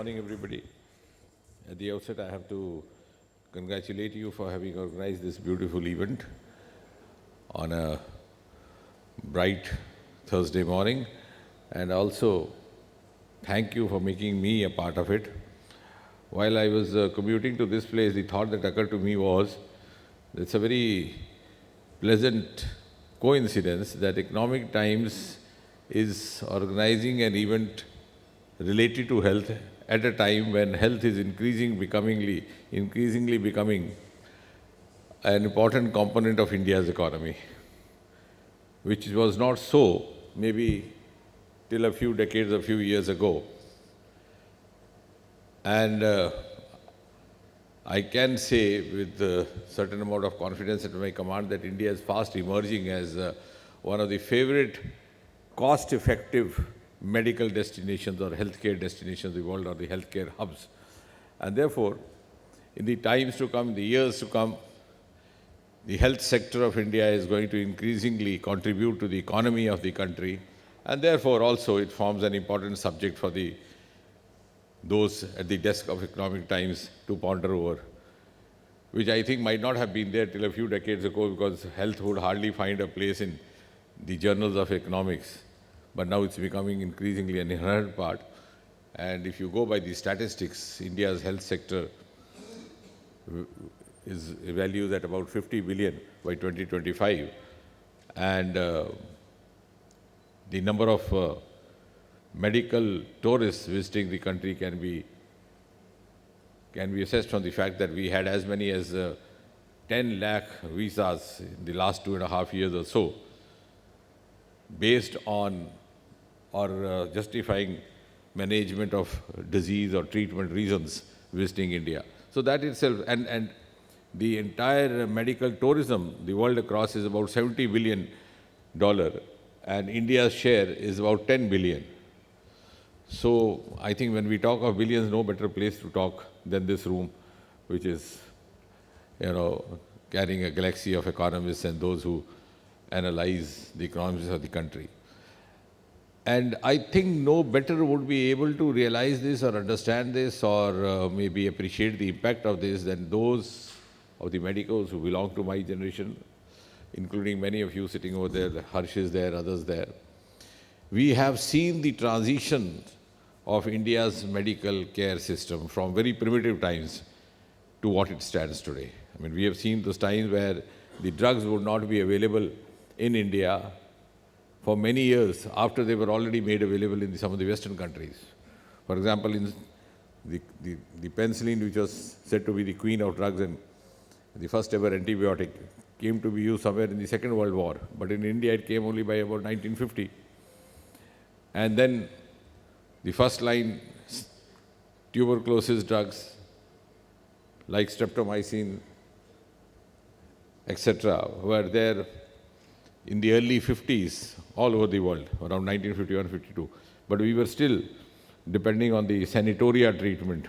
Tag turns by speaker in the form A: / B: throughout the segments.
A: morning, everybody. At the outset, I have to congratulate you for having organized this beautiful event on a bright Thursday morning, and also thank you for making me a part of it. While I was commuting to this place, the thought that occurred to me was, it's a very pleasant coincidence that Economic Times is organizing an event related to health at a time when health is increasingly becoming an important component of India's economy, which was not so maybe till a few years ago. And I can say with a certain amount of confidence at my command that India is fast emerging as one of the favorite cost-effective medical destinations or healthcare destinations of the world, or the healthcare hubs. And therefore, in the times to come, the years to come, the health sector of India is going to increasingly contribute to the economy of the country, and therefore also it forms an important subject for those at the desk of Economic Times to ponder over, which I think might not have been there till a few decades ago, because health would hardly find a place in the journals of economics. But now it's becoming increasingly an inherent part. And if you go by the statistics, India's health sector is valued at about 50 billion by 2025. And the number of medical tourists visiting the country can be assessed from the fact that we had as many as 10 lakh visas in the last 2.5 years or so, based on or justifying management of disease or treatment reasons visiting India. So that itself, and the entire medical tourism, the world across, is about $70 billion, and India's share is about 10 billion. So I think when we talk of billions, no better place to talk than this room, which is, carrying a galaxy of economists and those who analyze the economics of the country. And I think no better would be able to realize this or understand this or maybe appreciate the impact of this than those of the medicos who belong to my generation, including many of you sitting over there. Harsh is there, others there. We have seen the transition of India's medical care system from very primitive times to what it stands today. I mean, we have seen those times where the drugs would not be available in India for many years after they were already made available in some of the Western countries. For example, in the penicillin, which was said to be the queen of drugs and the first ever antibiotic, came to be used somewhere in the Second World War. But in India, it came only by about 1950. And then the first line tuberculosis drugs like streptomycin, etc., were there in the early 50s all over the world, around 1951-52. But we were still depending on the sanatoria treatment,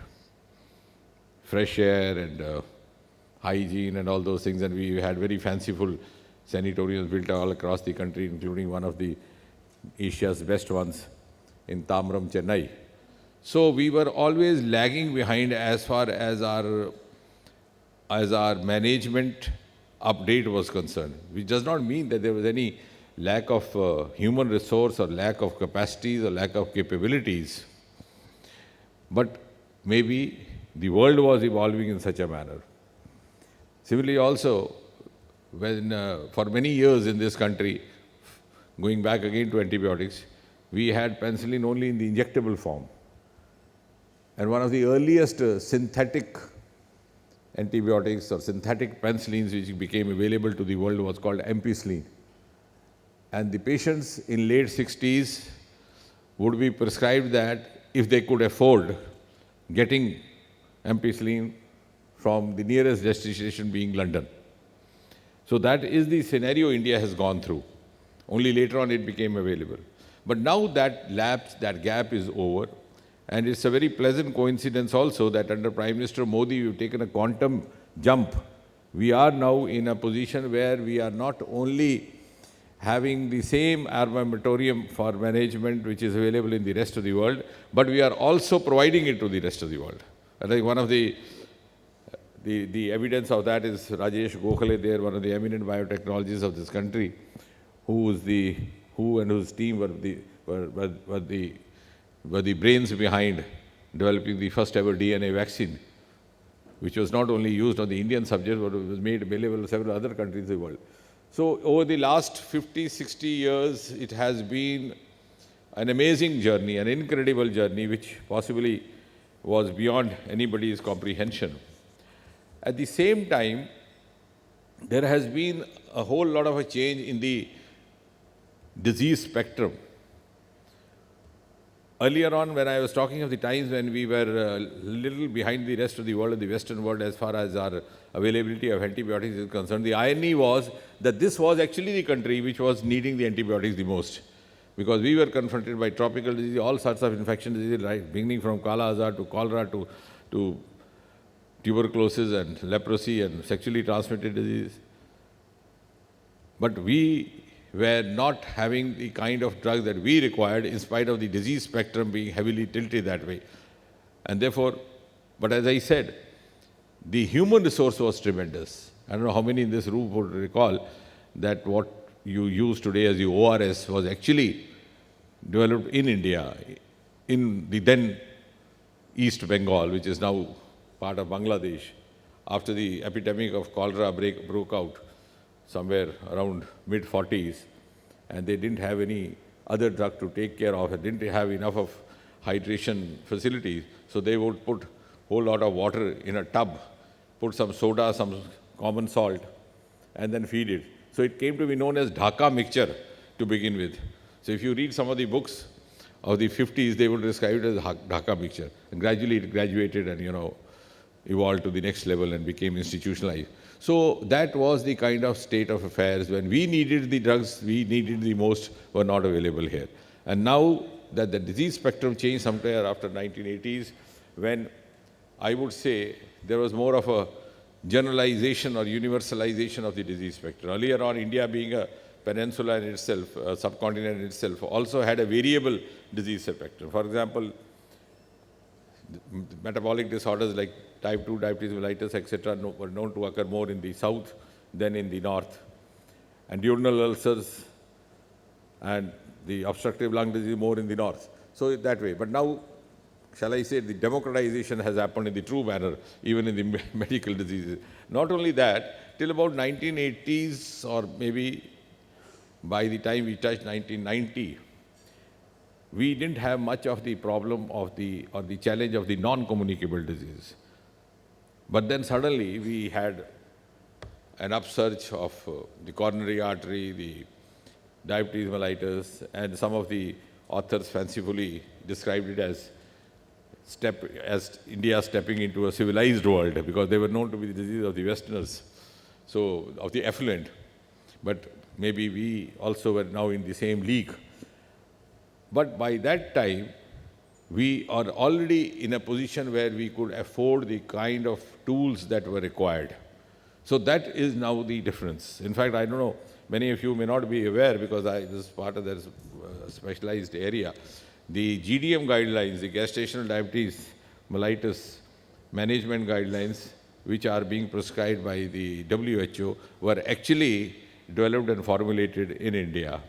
A: fresh air and hygiene and all those things, and we had very fanciful sanatoriums built all across the country, including one of the Asia's best ones in Tamram, Chennai. So we were always lagging behind as far as our management update was concerned, which does not mean that there was any lack of human resource or lack of capacities or lack of capabilities. But maybe the world was evolving in such a manner. Similarly also, when for many years in this country, going back again to antibiotics, we had penicillin only in the injectable form. And one of the earliest synthetic antibiotics or synthetic penicillins which became available to the world was called ampicillin. And the patients in late 60s would be prescribed that if they could afford getting ampicillin from the nearest destination being London. So that is the scenario India has gone through. Only later on it became available. But now that gap is over. And it's a very pleasant coincidence also that under Prime Minister Modi, we've taken a quantum jump. We are now in a position where we are not only having the same armamentarium for management which is available in the rest of the world, but we are also providing it to the rest of the world. I think one of the evidence of that is Rajesh Gokhale there, one of the eminent biotechnologists of this country, who and whose team were the brains behind developing the first ever DNA vaccine, which was not only used on the Indian subject, but it was made available in several other countries in the world. So over the last 50, 60 years, it has been an amazing journey, an incredible journey, which possibly was beyond anybody's comprehension. At the same time, there has been a whole lot of a change in the disease spectrum. Earlier on, when I was talking of the times when we were a little behind the rest of the world, the Western world, as far as our availability of antibiotics is concerned, the irony was that this was actually the country which was needing the antibiotics the most. Because we were confronted by tropical disease, all sorts of infection diseases, right, beginning from Kala Azar to cholera to tuberculosis and leprosy and sexually transmitted disease. But we were not having the kind of drugs that we required in spite of the disease spectrum being heavily tilted that way. And therefore, but as I said, the human resource was tremendous. I don't know how many in this room would recall that what you use today as the ORS was actually developed in India, in the then East Bengal, which is now part of Bangladesh, after the epidemic of cholera broke out somewhere around mid-40s, and they didn't have any other drug to take care of, and didn't have enough of hydration facilities, so they would put a whole lot of water in a tub, put some soda, some common salt, and then feed it. So it came to be known as Dhaka mixture to begin with. So if you read some of the books of the 50s, they would describe it as Dhaka mixture. And gradually it graduated and, evolved to the next level and became institutionalized. So that was the kind of state of affairs when we needed the drugs we needed the most were not available here. And now that the disease spectrum changed somewhere after 1980s, when I would say there was more of a generalization or universalization of the disease spectrum. Earlier on, India being a peninsula in itself, a subcontinent in itself, also had a variable disease spectrum. For example, metabolic disorders like type 2 diabetes mellitus, etc., were known to occur more in the south than in the north. And duodenal ulcers and the obstructive lung disease more in the north. So that way. But now, shall I say, the democratization has happened in the true manner, even in the medical diseases. Not only that, till about 1980s or maybe by the time we touched 1990, we didn't have much of the problem of the challenge of the non-communicable disease. But then suddenly we had an upsurge of the coronary artery, the diabetes mellitus, and some of the authors fancifully described it as India stepping into a civilized world, because they were known to be the disease of the Westerners, so of the affluent. But maybe we also were now in the same league. But by that time, we are already in a position where we could afford the kind of tools that were required. So that is now the difference. In fact, I don't know, many of you may not be aware because this is part of their specialized area. The GDM guidelines, the gestational diabetes mellitus management guidelines, which are being prescribed by the WHO, were actually developed and formulated in India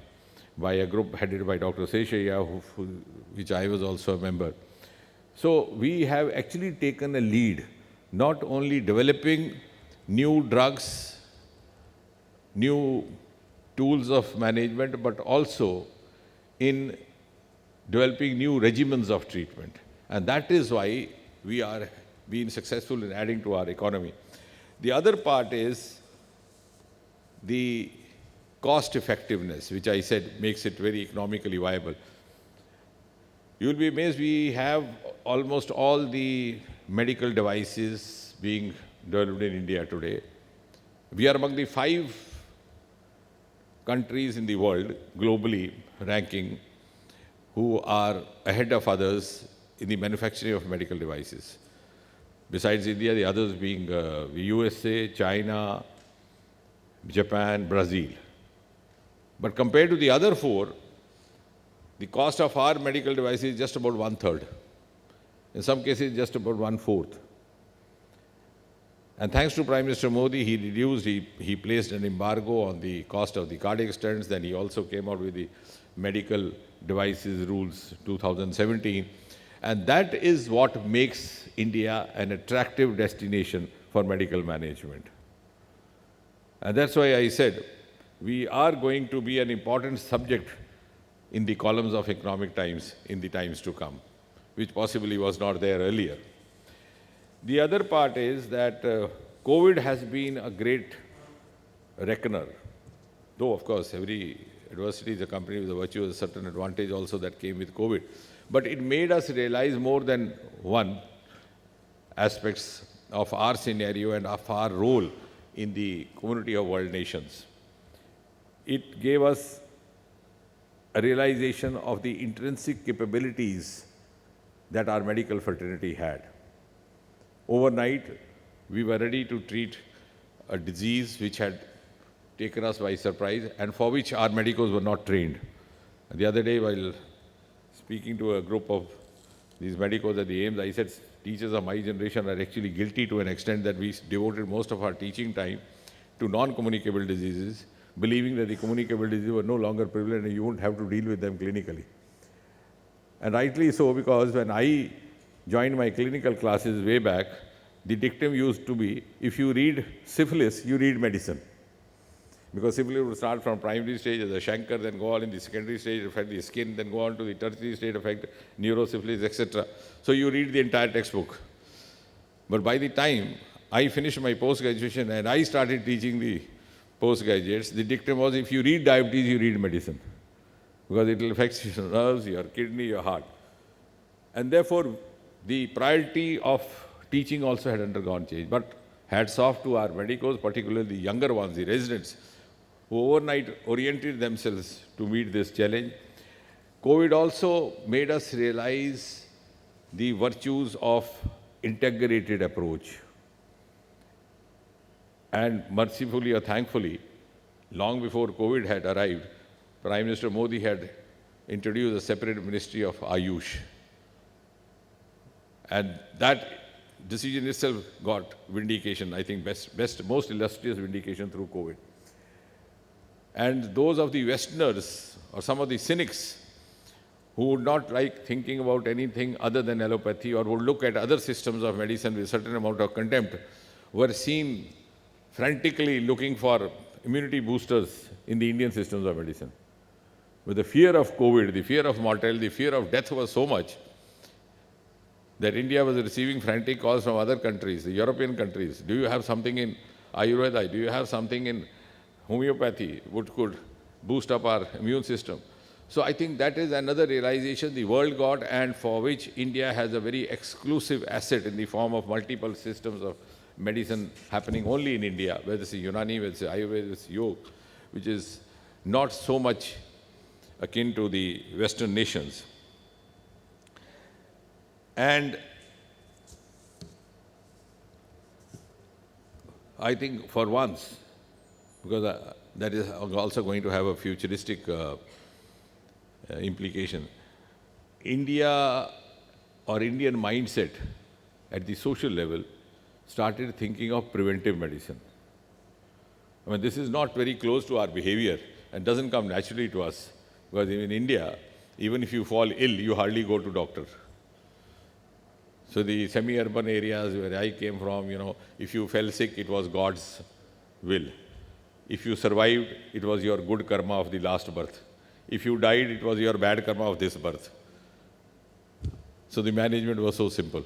A: by a group headed by Dr. Seshaya, which I was also a member. So we have actually taken a lead, not only developing new drugs, new tools of management, but also in developing new regimens of treatment. And that is why we are being successful in adding to our economy. The other part is the cost effectiveness, which I said makes it very economically viable. You will be amazed, we have almost all the medical devices being developed in India today. We are among the 5 countries in the world, globally ranking, who are ahead of others in the manufacturing of medical devices. Besides India, the others being the USA, China, Japan, Brazil. But compared to the other four, the cost of our medical device is just about one-third. In some cases, just about one-fourth. And thanks to Prime Minister Modi, he placed an embargo on the cost of the cardiac stents. Then he also came out with the medical devices rules 2017. And that is what makes India an attractive destination for medical management. And that's why I said we are going to be an important subject in the columns of Economic Times in the times to come, which possibly was not there earlier. The other part is that COVID has been a great reckoner, though of course every adversity is accompanied with a virtue, a certain advantage also that came with COVID. But it made us realize more than one aspects of our scenario and of our role in the community of world nations. It gave us a realization of the intrinsic capabilities that our medical fraternity had. Overnight, we were ready to treat a disease which had taken us by surprise and for which our medicos were not trained. The other day, while speaking to a group of these medicos at the AIMS, I said, teachers of my generation are actually guilty to an extent that we devoted most of our teaching time to non-communicable diseases, believing that the communicable diseases were no longer prevalent and you wouldn't have to deal with them clinically. And rightly so, because when I joined my clinical classes way back, the dictum used to be, if you read syphilis, you read medicine. Because syphilis would start from primary stage as a chancre, then go on in the secondary stage, affect the skin, then go on to the tertiary stage, affect neurosyphilis, etc. So you read the entire textbook. But by the time I finished my post-graduation and I started teaching the postgraduates, the dictum was, if you read diabetes, you read medicine. Because it will affect your nerves, your kidney, your heart. And therefore, the priority of teaching also had undergone change. But hats off to our medicos, particularly the younger ones, the residents, who overnight oriented themselves to meet this challenge. COVID also made us realize the virtues of integrated approach. And mercifully or thankfully, long before COVID had arrived, Prime Minister Modi had introduced a separate ministry of Ayush. And that decision itself got vindication, I think most illustrious vindication through COVID. And those of the Westerners or some of the cynics who would not like thinking about anything other than allopathy or would look at other systems of medicine with a certain amount of contempt were seen frantically looking for immunity boosters in the Indian systems of medicine. With the fear of COVID, the fear of mortality, the fear of death was so much that India was receiving frantic calls from other countries, the European countries. Do you have something in Ayurveda? Do you have something in homeopathy which could boost up our immune system? So I think that is another realization the world got and for which India has a very exclusive asset in the form of multiple systems of medicine happening only in India, whether it's Unani, whether it's Ayurveda, whether it's Yoga, which is not so much akin to the Western nations. And I think for once, because that is also going to have a futuristic implication, India or Indian mindset at the social level started thinking of preventive medicine. I mean, this is not very close to our behavior and doesn't come naturally to us. Because in India, even if you fall ill, you hardly go to doctor. So the semi-urban areas where I came from, if you fell sick, it was God's will. If you survived, it was your good karma of the last birth. If you died, it was your bad karma of this birth. So the management was so simple.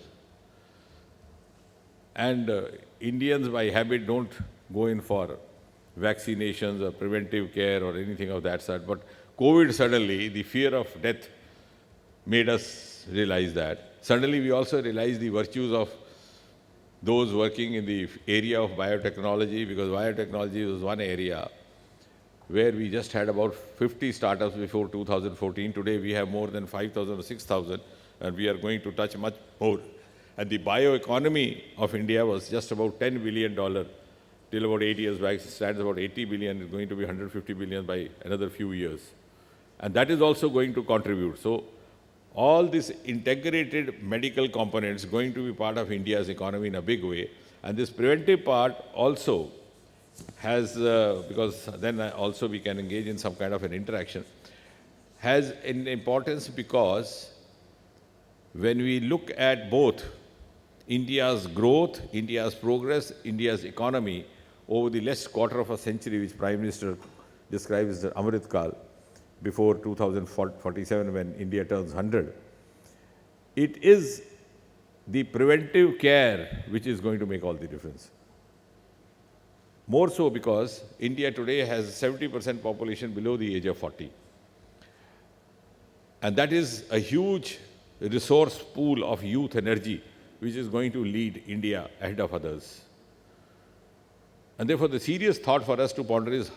A: And Indians by habit don't go in for vaccinations or preventive care or anything of that sort. But COVID suddenly, the fear of death made us realize that. Suddenly we also realized the virtues of those working in the area of biotechnology, because biotechnology was one area where we just had about 50 startups before 2014. Today we have more than 5,000 or 6,000, and we are going to touch much more. And the bioeconomy of India was just about $10 billion till about 8 years back, stands about 80 billion, is going to be 150 billion by another few years. And that is also going to contribute. So all these integrated medical components going to be part of India's economy in a big way. And this preventive part also has, because then also we can engage in some kind of an interaction, has an importance because when we look at both India's growth, India's progress, India's economy over the last quarter of a century, which Prime Minister describes as the Amrit Kal, before 2047 when India turns 100, it is the preventive care which is going to make all the difference. More so because India today has 70% population below the age of 40. And that is a huge resource pool of youth energy which is going to lead India ahead of others. And therefore, the serious thought for us to ponder is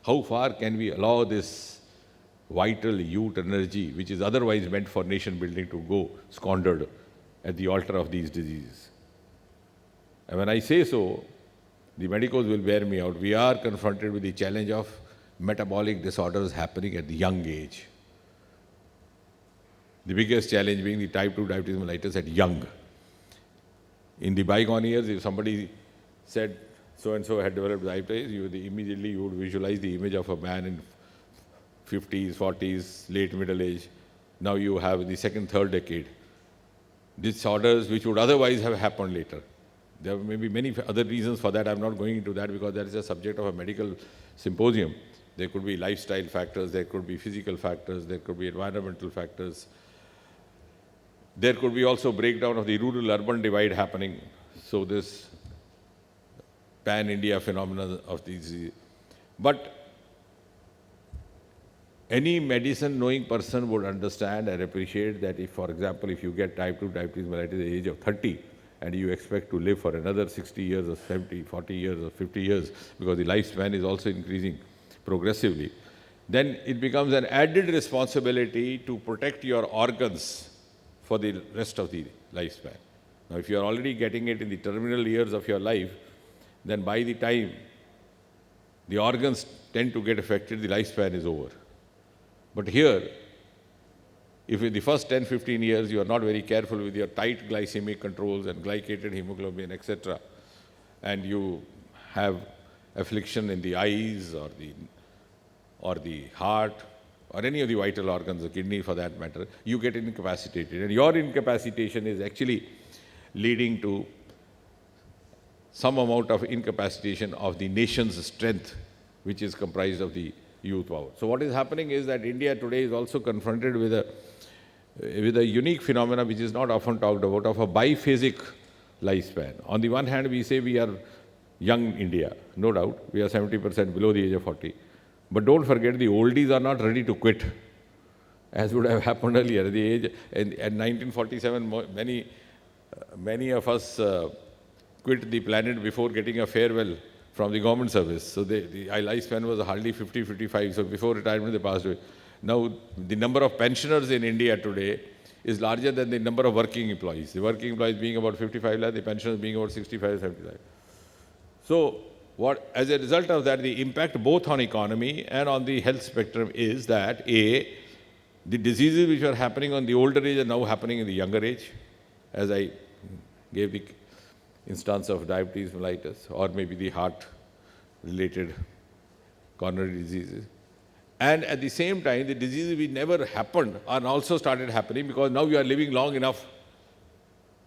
A: how far can we allow this vital youth energy, which is otherwise meant for nation building, to go squandered at the altar of these diseases. And when I say so, the medicos will bear me out. We are confronted with the challenge of metabolic disorders happening at the young age. The biggest challenge being the type 2 diabetes mellitus at young. In the bygone years, if somebody said so-and-so had developed diabetes, immediately you would visualize the image of a man in 50s, 40s, late middle age. Now you have the second, third decade. Disorders which would otherwise have happened later. There may be many other reasons for that. I'm not going into that because that is a subject of a medical symposium. There could be lifestyle factors, there could be physical factors, there could be environmental factors. There could be also breakdown of the rural-urban divide happening. So this pan-India phenomenon of these. But any medicine-knowing person would understand and appreciate that if, for example, if you get type 2 diabetes mellitus at the age of 30 and you expect to live for another 60 years or 70, 40 years or 50 years, because the lifespan is also increasing progressively, then it becomes an added responsibility to protect your organs for the rest of the lifespan. Now, if you are already getting it in the terminal years of your life, then by the time the organs tend to get affected, the lifespan is over. But here, if in the first 10, 15 years you are not very careful with your tight glycemic controls and glycated hemoglobin, etc., and you have affliction in the eyes or the heart or any of the vital organs, the kidney for that matter, you get incapacitated. And your incapacitation is actually leading to some amount of incapacitation of the nation's strength, which is comprised of the youth power. So what is happening is that India today is also confronted with a unique phenomena which is not often talked about, of a biphasic lifespan. On the one hand, we say we are young India, no doubt. We are 70% below the age of 40. But don't forget, the oldies are not ready to quit, as would have happened earlier. At the age, at 1947, many of us quit the planet before getting a farewell from the government service. So the lifespan was hardly 50, 55. So before retirement, they passed away. Now, the number of pensioners in India today is larger than the number of working employees. The working employees being about 55 lakh, the pensioners being about 65, 70 lakh. So, as a result of that, the impact both on economy and on the health spectrum is that, A, the diseases which are happening on the older age are now happening in the younger age, as I gave the instance of diabetes mellitus, or maybe the heart-related coronary diseases. And at the same time, the diseases which never happened are also started happening because now you are living long enough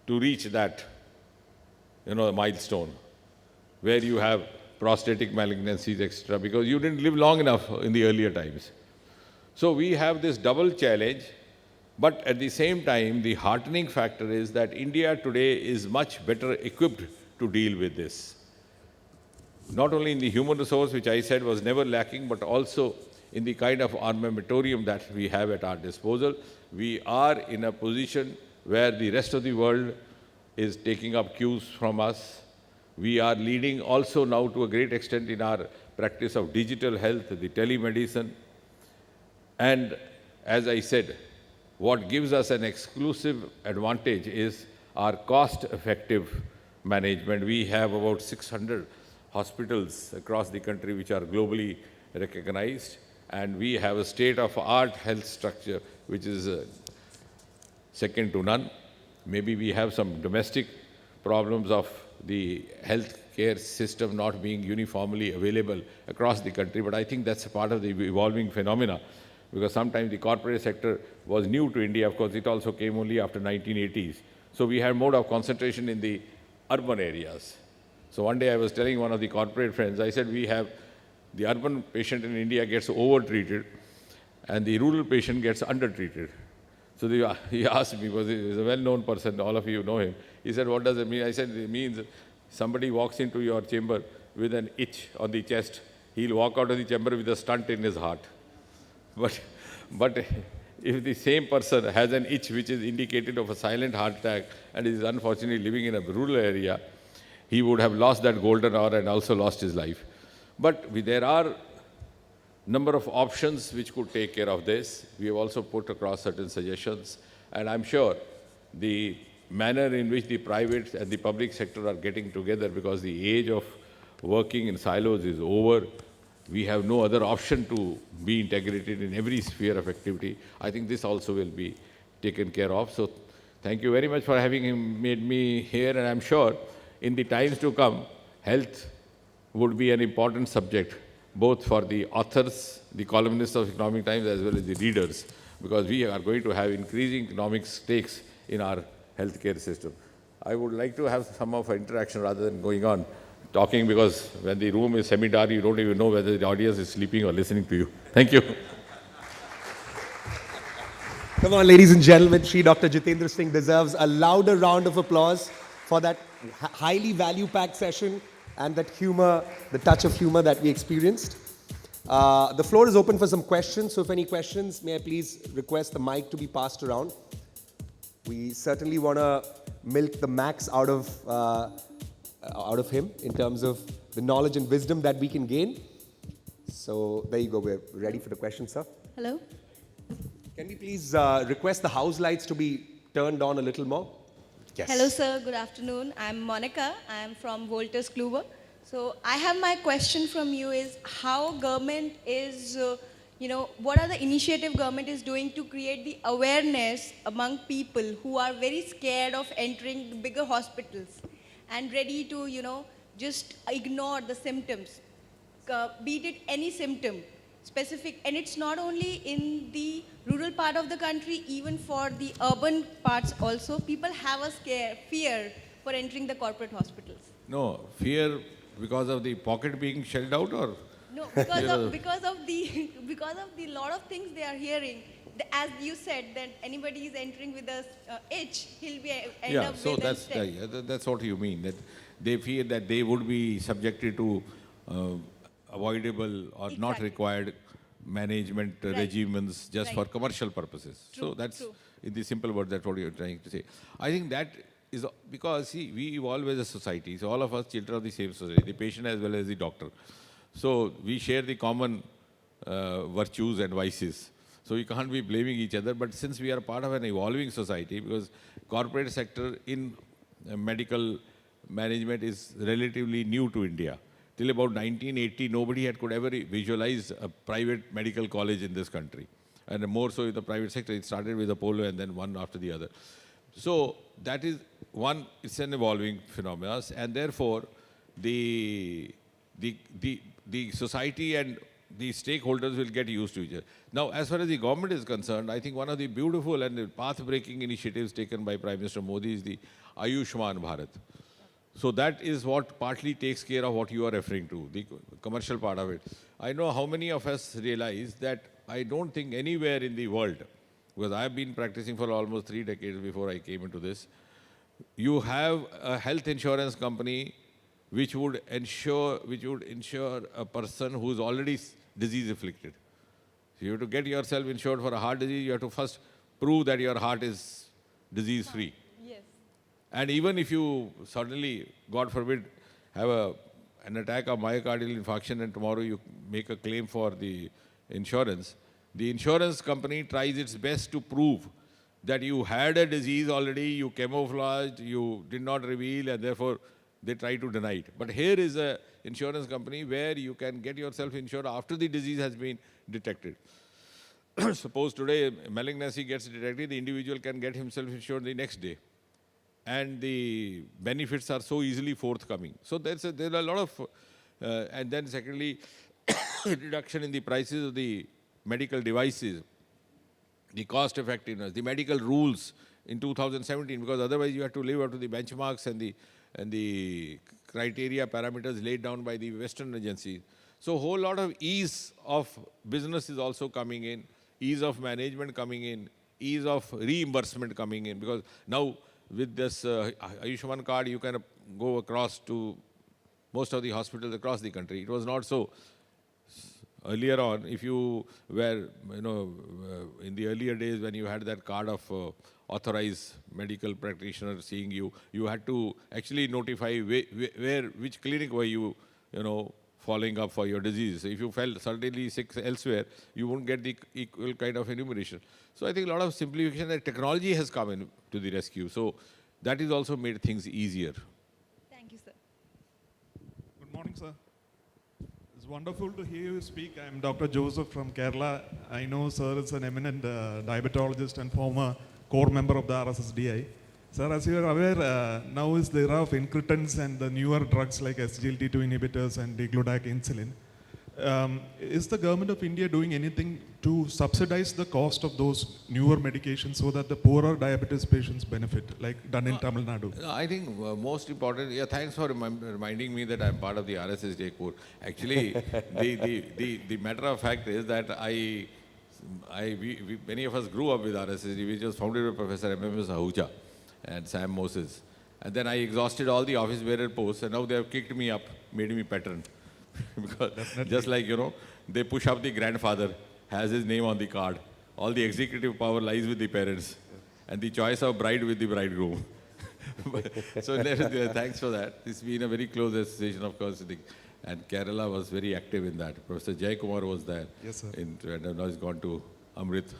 A: to reach that, milestone, where you have prostatic malignancies, etc., because you didn't live long enough in the earlier times. So we have this double challenge, but at the same time, the heartening factor is that India today is much better equipped to deal with this. Not only in the human resource, which I said was never lacking, but also in the kind of armamentarium that we have at our disposal. We are in a position where the rest of the world is taking up cues from us. We are leading also now to a great extent in our practice of digital health, the telemedicine. And as I said, what gives us an exclusive advantage is our cost-effective management. We have about 600 hospitals across the country which are globally recognized, and we have a state-of-art health structure which is second to none. Maybe we have some domestic problems of the health care system not being uniformly available across the country, but I think that's a part of the evolving phenomena, because sometimes the corporate sector was new to India. Of course, it also came only after 1980s. So we had more of concentration in the urban areas. So one day I was telling one of the corporate friends, I said, we have the urban patient in India gets over-treated and the rural patient gets under-treated. So he asked me, because he's a well-known person, all of you know him. He said, what does it mean? I said, it means somebody walks into your chamber with an itch on the chest. He'll walk out of the chamber with a stunt in his heart. But if the same person has an itch which is indicated of a silent heart attack and is unfortunately living in a rural area, he would have lost that golden hour and also lost his life. But there are number of options which could take care of this. We have also put across certain suggestions, and I'm sure the manner in which the private and the public sector are getting together, because the age of working in silos is over. We have no other option to be integrated in every sphere of activity. I think this also will be taken care of. So thank you very much for having made me here, and I'm sure in the times to come, health would be an important subject, both for the authors, the columnists of Economic Times, as well as the readers, because we are going to have increasing economic stakes in our healthcare system. I would like to have some of our interaction rather than going on talking, because when the room is semi-dark, you don't even know whether the audience is sleeping or listening to you. Thank you.
B: Come on, ladies and gentlemen, Shri Dr. Jitendra Singh deserves a louder round of applause for that highly value-packed session and that humor, the touch of humor that we experienced. The floor is open for some questions, so if any questions, may I please request the mic to be passed around. We certainly want to milk the max out of him in terms of the knowledge and wisdom that we can gain. So there you go, we're ready for the question, sir.
C: Hello.
B: Can we please request the house lights to be turned on a little more? Yes.
C: Hello, sir. Good afternoon. I'm Monica. I'm from Volters Kluwer. So I have my question from you is how government is, what are the initiative government is doing to create the awareness among people who are very scared of entering bigger hospitals and ready to, just ignore the symptoms, be it any symptom. Specific, and it's not only in the rural part of the country, even for the urban parts also, people have a fear for entering the corporate hospitals.
A: No, fear because of the pocket being shelled out, or?
C: No, because of the lot of things they are hearing. As you said, that anybody is entering with a itch, he'll be end up
A: so
C: with a step.
A: that's what you mean, that they fear that they would be subjected to avoidable or not required management regimens just for commercial purposes. So that's, in the simple word, that's what you're trying to say. I think that is because, see, we evolve as a society. So all of us children of the same society, the patient as well as the doctor. So we share the common virtues and vices. So we can't be blaming each other. But since we are part of an evolving society, because corporate sector in medical management is relatively new to India. Till about 1980, nobody could ever visualize a private medical college in this country. And more so in the private sector, it started with Apollo and then one after the other. So that is one, it's an evolving phenomenon, and therefore the society and the stakeholders will get used to each other. Now, as far as the government is concerned, I think one of the beautiful and path-breaking initiatives taken by Prime Minister Modi is the Ayushman Bharat. So that is what partly takes care of what you are referring to, the commercial part of it. I know how many of us realize that I don't think anywhere in the world, because I have been practicing for almost 3 decades before I came into this, you have a health insurance company which would insure a person who is already disease afflicted. So you have to get yourself insured for a heart disease, you have to first prove that your heart is disease free. And even if you suddenly, God forbid, have an attack of myocardial infarction and tomorrow you make a claim for the insurance company tries its best to prove that you had a disease already, you camouflaged, you did not reveal, and therefore they try to deny it. But here is a insurance company where you can get yourself insured after the disease has been detected. Suppose today malignancy gets detected, the individual can get himself insured the next day. And the benefits are so easily forthcoming. So there are a lot of, and then secondly, reduction in the prices of the medical devices, the cost effectiveness, the medical rules in 2017, because otherwise you have to live up to the benchmarks and the criteria parameters laid down by the Western agencies. So a whole lot of ease of business is also coming in, ease of management coming in, ease of reimbursement coming in, because now with this Ayushman card, you can go across to most of the hospitals across the country. It was not so. Earlier on, if you were, in the earlier days when you had that card of authorized medical practitioner seeing you, you had to actually notify which clinic were you, following up for your disease. So if you felt suddenly sick elsewhere, you won't get the equal kind of enumeration. So I think a lot of simplification and technology has come in to the rescue. So that has also made things easier.
C: Thank you, sir.
D: Good morning, sir. It's wonderful to hear you speak. I'm Dr. Joseph from Kerala. I know sir is an eminent diabetologist and former core member of the RSSDI. Sir, as you are aware, now is the era of incretins and the newer drugs like SGLT2 inhibitors and degludec insulin. Is the government of India doing anything to subsidize the cost of those newer medications so that the poorer diabetes patients benefit, like done in Tamil Nadu?
A: I think most important, thanks for reminding me that I'm part of the RSSJ core. Actually, the matter of fact is that many of us grew up with RSSJ, which was founded by Professor M.M.S. Ahuja and Sam Moses. And then I exhausted all the office bearer posts, and now they have kicked me up, made me patron. Because just like, they push up the grandfather, has his name on the card. All the executive power lies with the parents, and the choice of bride with the bridegroom. So thanks for that. It's been a very close association, of course. And Kerala was very active in that. Professor Jay Kumar was there.
D: Yes, sir.
A: And now he's gone to Amrit.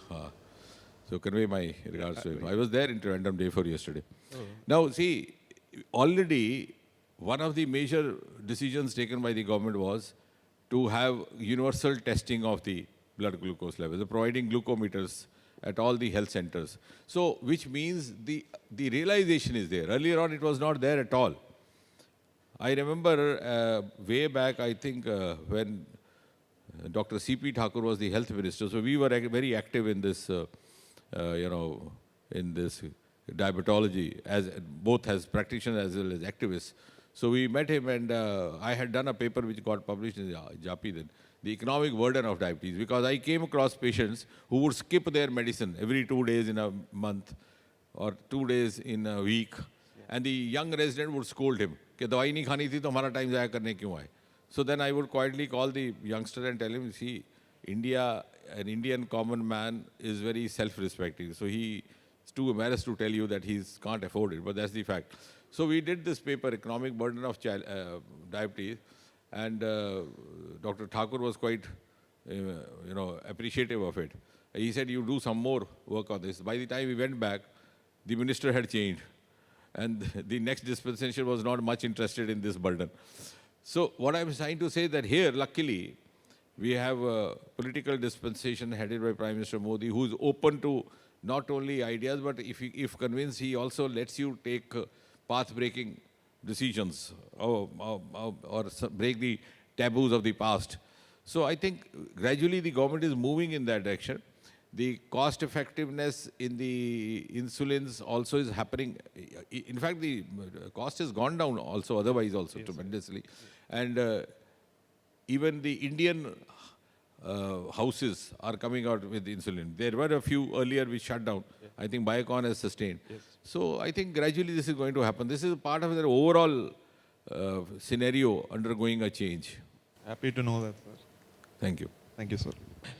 A: So convey my regards to him. I was there in Trivandrum day for yesterday. Oh. Now, see, already one of the major decisions taken by the government was to have universal testing of the blood glucose levels, providing glucometers at all the health centers. So, which means the realization is there. Earlier on, it was not there at all. I remember way back, I think, when Dr. C.P. Thakur was the health minister. So, we were very active in this, in this diabetology, both as practitioners as well as activists. So we met him, and I had done a paper which got published in JAPI then, the economic burden of diabetes, because I came across patients who would skip their medicine every 2 days in a month or 2 days in a week. And the young resident would scold him, कि दवाई नहीं खानी थी तो हमारा time ज़ाया करने क्यों आए? So then I would quietly call the youngster and tell him, see, India, an Indian common man is very self-respecting. So he is too embarrassed to tell you that he can't afford it, but that's the fact. So we did this paper, Economic Burden of Diabetes, and Dr. Thakur was quite, appreciative of it. He said, you do some more work on this. By the time we went back, the minister had changed, and the next dispensation was not much interested in this burden. So what I'm trying to say that here, luckily, we have a political dispensation headed by Prime Minister Modi, who is open to not only ideas, but if convinced, he also lets you take path-breaking decisions or break the taboos of the past. So I think gradually the government is moving in that direction. The cost effectiveness in the insulins also is happening. In fact, the cost has gone down also, otherwise also tremendously. And even the Indian houses are coming out with insulin. There were a few earlier which shut down. I think Biocon has sustained. So I think gradually this is going to happen. This is part of their overall scenario undergoing a change.
D: Happy to know that, sir.
A: Thank you.
D: Thank you, sir.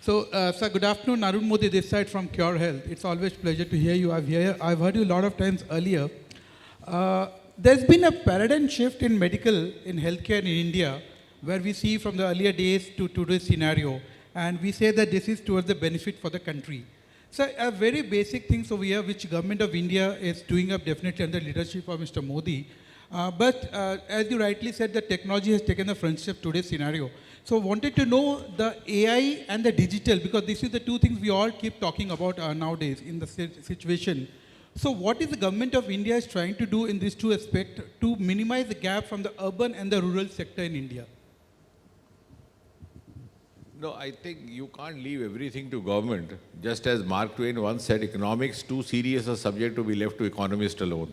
E: So, sir, good afternoon. Arun Modi this side from Cure Health. It's always pleasure to hear you. I've heard you a lot of times earlier. There's been a paradigm shift in medical, in healthcare in India, where we see from the earlier days to today's scenario, and we say that this is towards the benefit for the country. So, a very basic things over here, which government of India is doing up definitely under leadership of Mr. Modi. But as you rightly said, the technology has taken the front step today's scenario. So wanted to know the AI and the digital, because this is the two things we all keep talking about nowadays in the situation. So what is the government of India is trying to do in these two aspects to minimize the gap from the urban and the rural sector in India?
A: No, I think you can't leave everything to government. Just as Mark Twain once said, economics too serious a subject to be left to economists alone.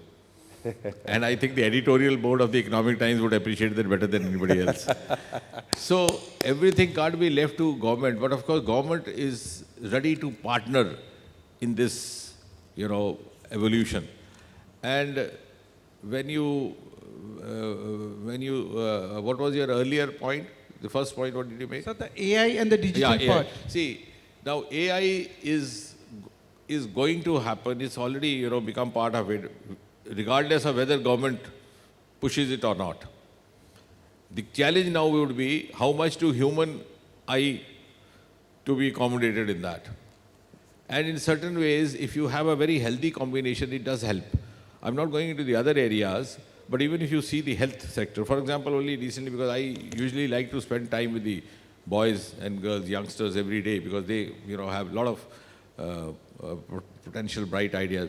A: And I think the editorial board of the Economic Times would appreciate that better than anybody else. So everything can't be left to government, but of course government is ready to partner in this, evolution. And what was your earlier point? The first point, what did you make?
E: So the AI and the digital part.
A: See, now AI is going to happen. It's already, become part of it, regardless of whether government pushes it or not. The challenge now would be how much to human eye to be accommodated in that. And in certain ways, if you have a very healthy combination, it does help. I'm not going into the other areas, but even if you see the health sector, for example, only recently, because I usually like to spend time with the boys and girls, youngsters every day, because they, have a lot of potential bright ideas.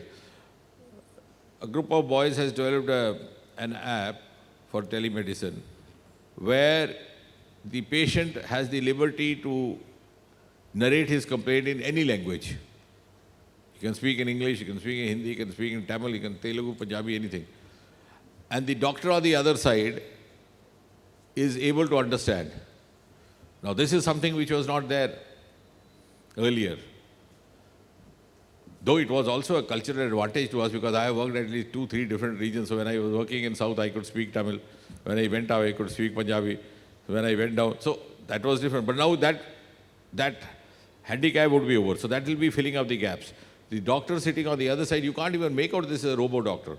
A: A group of boys has developed an app for telemedicine, where the patient has the liberty to narrate his complaint in any language. You can speak in English, you can speak in Hindi, you can speak in Tamil, you can Telugu, Punjabi, anything. And the doctor on the other side is able to understand. Now this is something which was not there earlier. Though it was also a cultural advantage to us, because I have worked at least 2-3 different regions. So when I was working in South, I could speak Tamil. When I went out, I could speak Punjabi. When I went down, so that was different. But now that handicap would be over. So that will be filling up the gaps. The doctor sitting on the other side, you can't even make out this is a robo-doctor.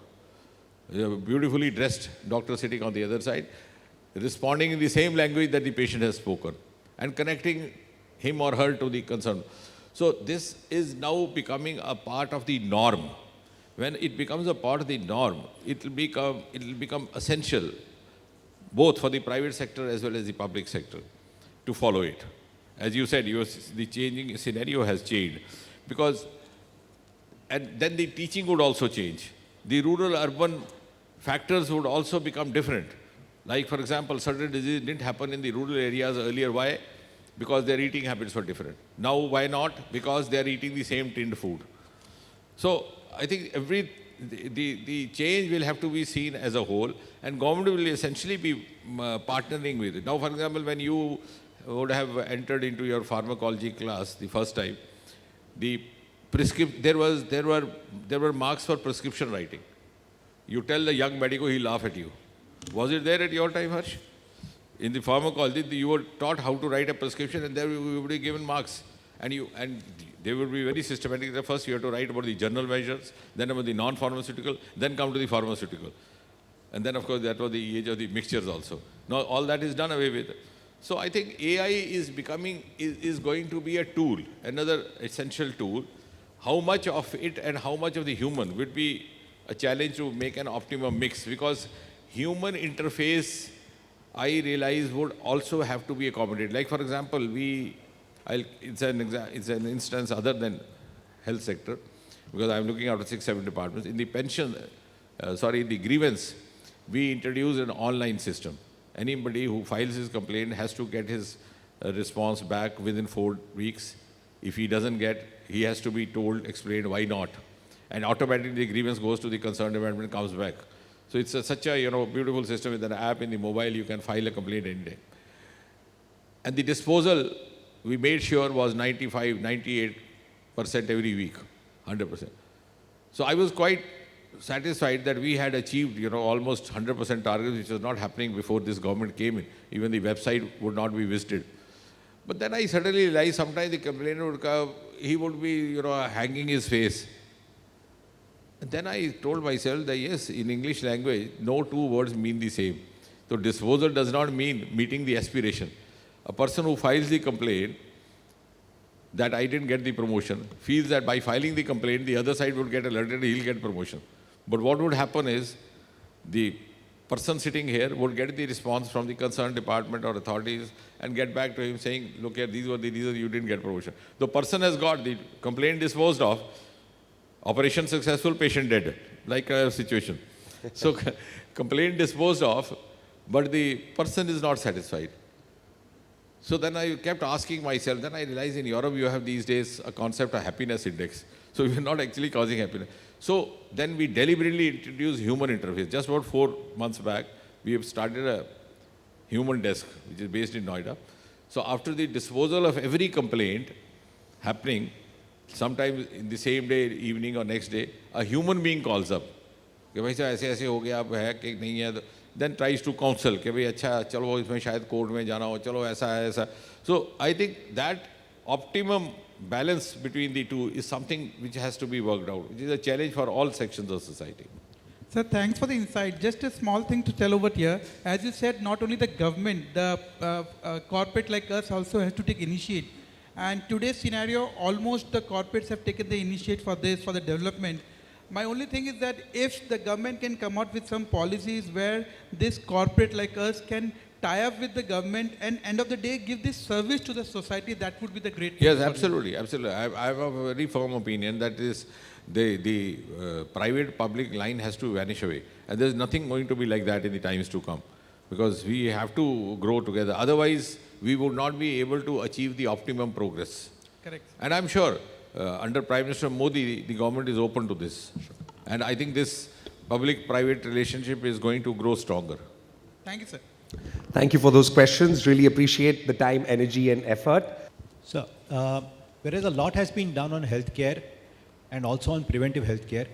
A: A beautifully dressed doctor sitting on the other side, responding in the same language that the patient has spoken and connecting him or her to the concern. So this is now becoming a part of the norm. When it becomes a part of the norm, it will become essential, both for the private sector as well as the public sector, to follow it. As you said, the changing scenario has changed. And then the teaching would also change. The rural-urban factors would also become different. Like, for example, certain diseases didn't happen in the rural areas earlier. Why? Because their eating habits were different. Now, why not? Because they are eating the same tinned food. So, I think the change will have to be seen as a whole, and government will essentially be partnering with it. Now, for example, when you would have entered into your pharmacology class the first time, there were marks for prescription writing. You tell the young medico, he'll laugh at you. Was it there at your time, Harsh? In the pharmacology, you were taught how to write a prescription, and there you would be given marks. And they would be very systematic. First, you have to write about the general measures, then about the non-pharmaceutical, then come to the pharmaceutical. And then, of course, that was the age of the mixtures also. Now, all that is done away with. So I think AI is going to be a tool, another essential tool. How much of it and how much of the human would be a challenge to make an optimum mix, because human interface, I realize, would also have to be accommodated. Like, for example, it's an instance other than health sector, because I'm looking after 6-7 departments. In the the grievance, we introduced an online system. Anybody who files his complaint has to get his response back within 4 weeks. If he doesn't get, he has to be told, explained why not. And automatically the grievance goes to the concerned department and comes back. So it's such a beautiful system with an app in the mobile. You can file a complaint any day. And the disposal, we made sure, was 95, 98% every week, 100%. So I was quite satisfied that we had achieved, almost 100% targets, which was not happening before this government came in. Even the website would not be visited. But then I suddenly realized sometimes the complainant would come, he would be, hanging his face. And then I told myself that yes, in English language, no two words mean the same. So disposal does not mean meeting the aspiration. A person who files the complaint that I didn't get the promotion feels that by filing the complaint, the other side would get alerted, he'll get promotion. But what would happen is the person sitting here would get the response from the concerned department or authorities and get back to him saying, look here, these were the reasons you didn't get promotion. The person has got the complaint disposed of, operation successful, patient dead, like a situation. So complaint disposed of, but the person is not satisfied. So then I kept asking myself, then I realized in Europe you have these days a concept of happiness index. So you're not actually causing happiness. So then we deliberately introduced human interface. Just about 4 months back, we have started a human desk, which is based in Noida. So after the disposal of every complaint happening, sometimes in the same day, evening or next day, a human being calls up. कि भाई साहब ऐसे ऐसे हो गया, अब है कि नहीं है, then tries to counsel कि भाई अच्छा चलो इसमें शायद कोर्ट में जाना हो, चलो ऐसा है ऐसा. So I think that optimum balance between the two is something which has to be worked out, which is a challenge for all sections of society.
E: Sir, thanks for the insight. Just a small thing to tell over here. As you said, not only the government, the corporate like us also has to take initiative. And today's scenario, almost the corporates have taken the initiative for this, for the development. My only thing is that if the government can come out with some policies where this corporate like us can tie up with the government and end of the day give this service to the society, that would be the great thing.
A: Yes, absolutely, absolutely. I have a very firm opinion that is the private-public line has to vanish away. And there's nothing going to be like that in the times to come. Because we have to grow together. Otherwise, we would not be able to achieve the optimum progress.
E: Correct.
A: And I'm sure under Prime Minister Modi, the government is open to this. And I think this public-private relationship is going to grow stronger.
E: Thank you, sir.
B: Thank you for those questions. Really appreciate the time, energy, and effort.
F: So, whereas a lot has been done on healthcare and also on preventive healthcare,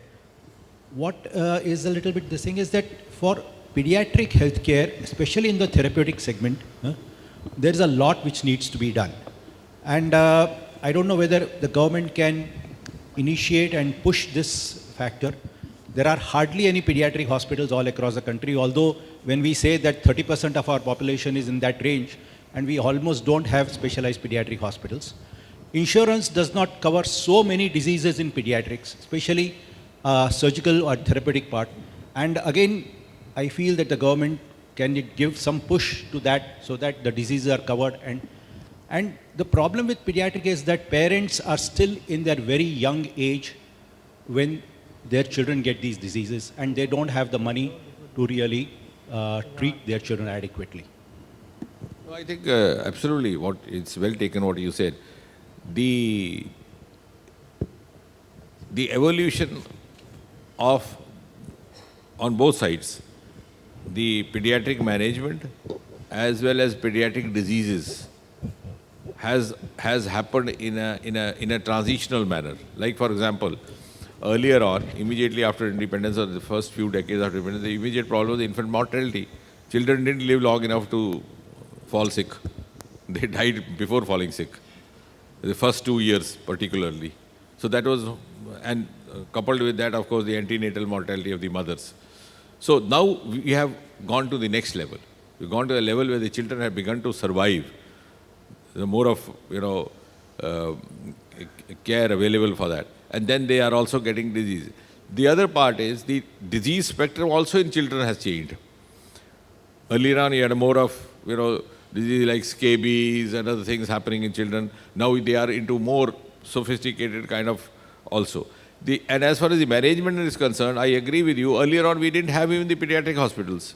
F: what is a little bit the thing is that for pediatric healthcare, especially in the therapeutic segment, there is a lot which needs to be done. And I don't know whether the government can initiate and push this factor. There are hardly any pediatric hospitals all across the country, although when we say that 30% of our population is in that range, and we almost don't have specialized pediatric hospitals. Insurance does not cover so many diseases in pediatrics, especially surgical or therapeutic part. And again, I feel that the government can give some push to that so that the diseases are covered. And the problem with pediatric is that parents are still in their very young age when their children get these diseases, and they don't have the money to really treat their children adequately.
A: No, I think absolutely, it's well taken what you said. The evolution of, on both sides, the pediatric management as well as pediatric diseases has happened in a transitional manner. Like for example, earlier on, immediately after independence or the first few decades after independence, the immediate problem was infant mortality. Children didn't live long enough to fall sick. They died before falling sick. The first 2 years particularly. So that was, and coupled with that, of course, the antenatal mortality of the mothers. So now we have gone to the next level. We've gone to a level where the children have begun to survive. There's more of, care available for that. And then they are also getting disease. The other part is the disease spectrum also in children has changed. Earlier on, you had more of, disease like scabies and other things happening in children. Now they are into more sophisticated kind of also. And as far as the management is concerned, I agree with you. Earlier on, we didn't have even the pediatric hospitals.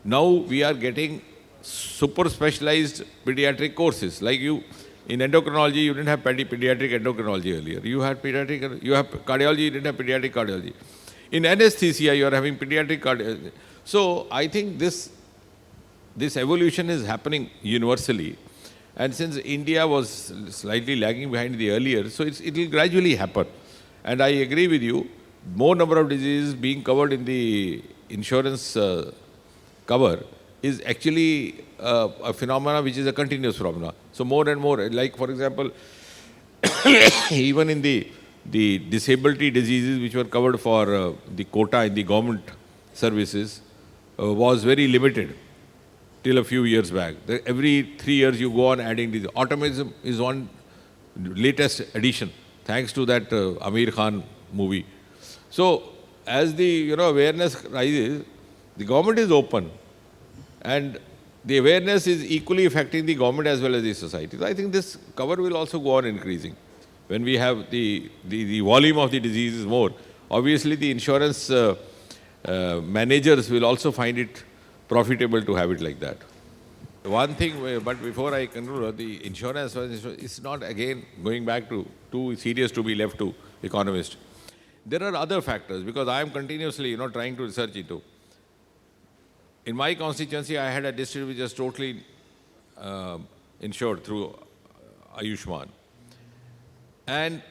A: Now we are getting super specialized pediatric courses. Like in endocrinology, you didn't have pediatric endocrinology earlier. You have cardiology, you didn't have pediatric cardiology. In anesthesia, you are having pediatric cardiology. So I think this evolution is happening universally. And since India was slightly lagging behind the earlier, so it will gradually happen. And I agree with you, more number of diseases being covered in the insurance cover is actually a phenomena which is a continuous phenomena. So more and more, like for example, even in the disability diseases which were covered for the quota in the government services was very limited till a few years back. Every 3 years you go on adding these. Autism is one latest addition, thanks to that Amir Khan movie. So as the awareness rises, The government is open, and the awareness is equally affecting the government as well as the society. So I think this cover will also go on increasing. When we have the volume of the disease is more, obviously the insurance managers will also find it profitable to have it like that. One thing, but before I conclude, the insurance is not again going back to too serious to be left to economists. There are other factors because I am continuously, trying to research into. In my constituency, I had a district which was totally insured through Ayushman. And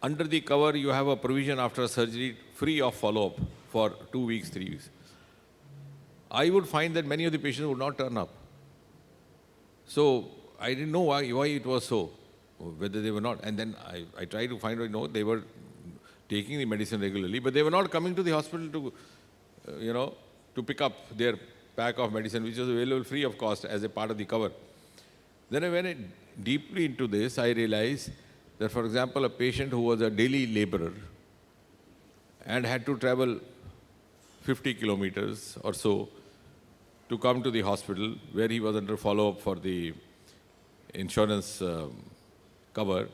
A: under the cover, you have a provision after surgery free of follow-up for 2 weeks, 3 weeks. I would find that many of the patients would not turn up. So I didn't know why it was so, whether they were not. And then I tried to find out, they were taking the medicine regularly, but they were not coming to the hospital to, to pick up their pack of medicine, which was available free of cost as a part of the cover. Then I went deeply into this. I realized that, for example, a patient who was a daily laborer and had to travel 50 kilometers or so to come to the hospital where he was under follow-up for the insurance cover.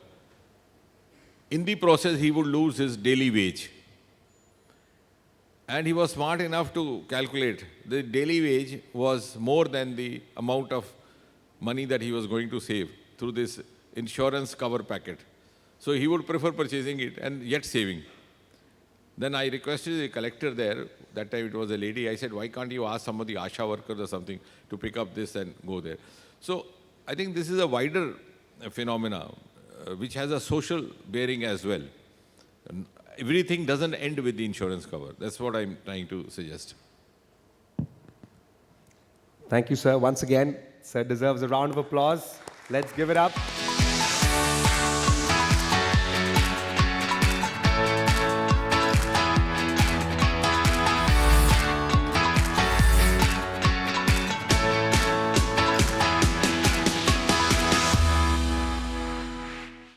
A: In the process, he would lose his daily wage. And he was smart enough to calculate the daily wage was more than the amount of money that he was going to save through this insurance cover packet. So he would prefer purchasing it and yet saving. Then I requested the collector there, that time it was a lady, I said, why can't you ask some of the ASHA workers or something to pick up this and go there? So I think this is a wider phenomena which has a social bearing as well. Everything doesn't end with the insurance cover. That's what I'm trying to suggest.
B: Thank you, sir. Once again, sir deserves a round of applause. Let's give it up.